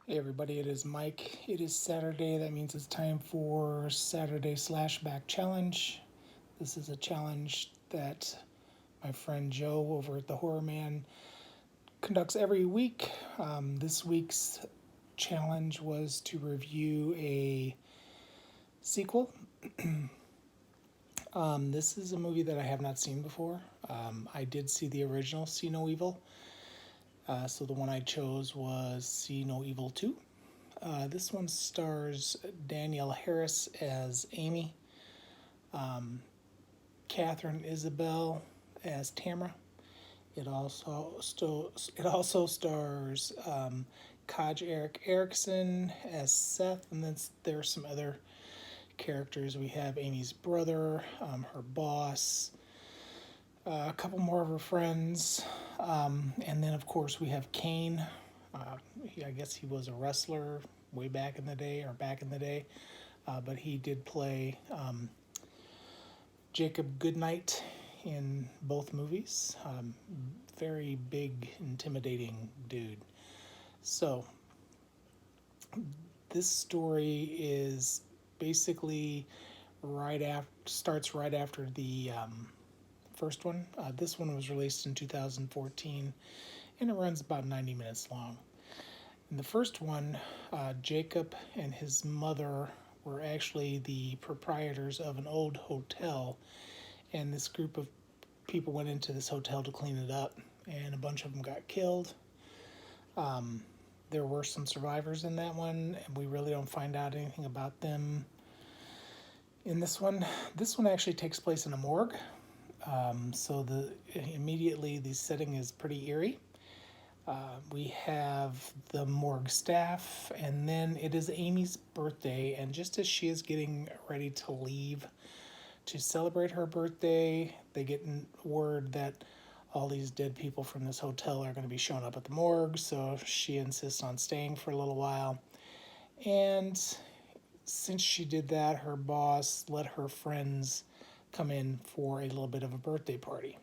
Hey everybody, it is Mike. It is Saturday. That means it's time for Saturday Slashback Challenge. This is a challenge that my friend Joe over at the Horrorman conducts every week. This week's challenge was to review a sequel. This is a movie that I have not seen before. I did see the original See No Evil. So the one I chose was See No Evil 2. This one stars Danielle Harris as Amy, Catherine Isabel as Tamara. It also stars Kaj Eric Erickson as Seth, and then there's some other characters. We have Amy's brother, her boss, a couple more of her friends, and then of course we have Kane. I guess he was a wrestler way back in the day, or back in the day, but he did play Jacob Goodnight in both movies. Very big, intimidating dude. So, this story is basically starts right after the first one. This one was released in 2014, and it runs about 90 minutes long. In the first one, Jacob and his mother were actually the proprietors of an old hotel, and this group of people went into this hotel to clean it up, and a bunch of them got killed. There were some survivors in that one, and we really don't find out anything about them in this one. This one actually takes place in a morgue, so immediately the setting is pretty eerie. We have the morgue staff, and then it is Amy's birthday, and just as she is getting ready to leave to celebrate her birthday, they get word that all these dead people from this hotel are going to be showing up at the morgue, so she insists on staying for a little while. And since she did that, her boss let her friends come in for a little bit of a birthday party.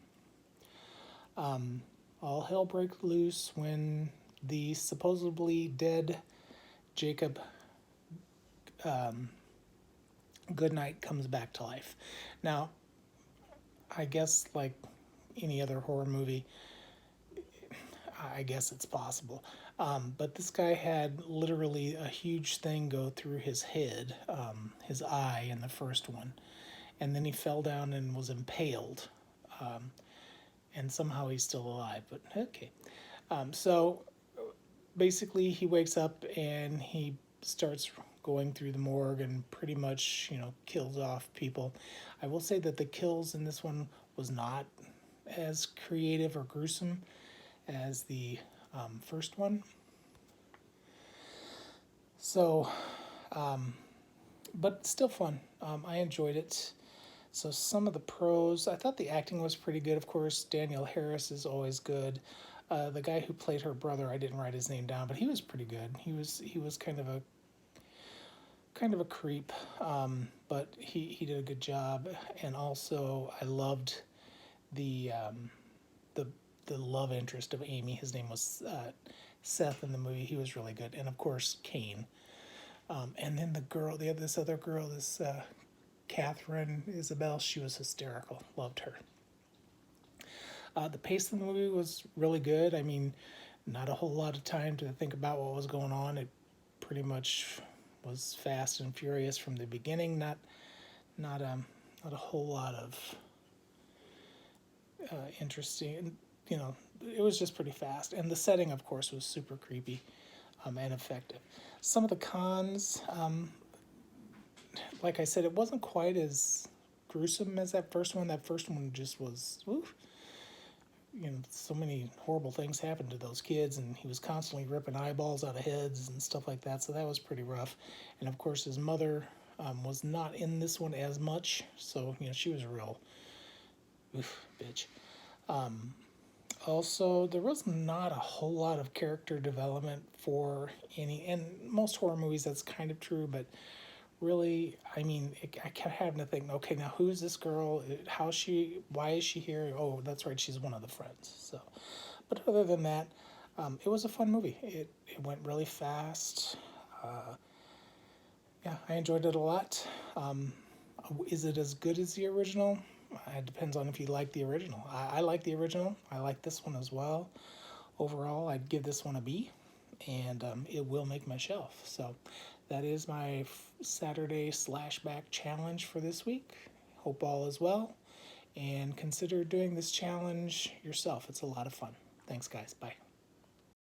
All hell breaks loose when the supposedly dead Jacob Goodnight comes back to life. Now, I guess like any other horror movie, I guess it's possible. But this guy had literally a huge thing go through his head, his eye in the first one, and then he fell down and was impaled. And somehow he's still alive, but okay. So basically, he wakes up and he starts going through the morgue and pretty much, kills off people. I will say that the kills in this one was not as creative or gruesome as the first one. So, but still fun. I enjoyed it. So some of the pros, I thought the acting was pretty good. Of course, Danielle Harris is always good. The guy who played her brother, I didn't write his name down, but he was pretty good. He was kind of a creep, but he did a good job. And also, I loved the the the love interest of Amy. His name was Seth in the movie. He was really good, and of course Kane. And then this other girl, this Catherine Isabel, she was hysterical. Loved her. The pace of the movie was really good. I mean, not a whole lot of time to think about what was going on. It pretty much was fast and furious from the beginning. Not a whole lot of interesting. It was just pretty fast, and the setting, of course, was super creepy and effective. Some of the cons, like I said, it wasn't quite as gruesome as that first one. That first one just was, oof. So many horrible things happened to those kids, and he was constantly ripping eyeballs out of heads and stuff like that. So that was pretty rough. And of course, his mother was not in this one as much, so she was a real bitch. Also, there was not a whole lot of character development for any, and most horror movies that's kind of true, but really, I mean, I kept having to think, okay, now who's this girl? Why is she here? Oh, that's right, she's one of the friends. So, but other than that, It was a fun movie. It went really fast. Yeah, I enjoyed it a lot. Is it as good as the original? It depends on if you like the original. I like the original. I like this one as well. Overall, I'd give this one a B, and it will make my shelf. So that is my Saturday Slashback challenge for this week. Hope all is well, and consider doing this challenge yourself. It's a lot of fun. Thanks, guys. Bye.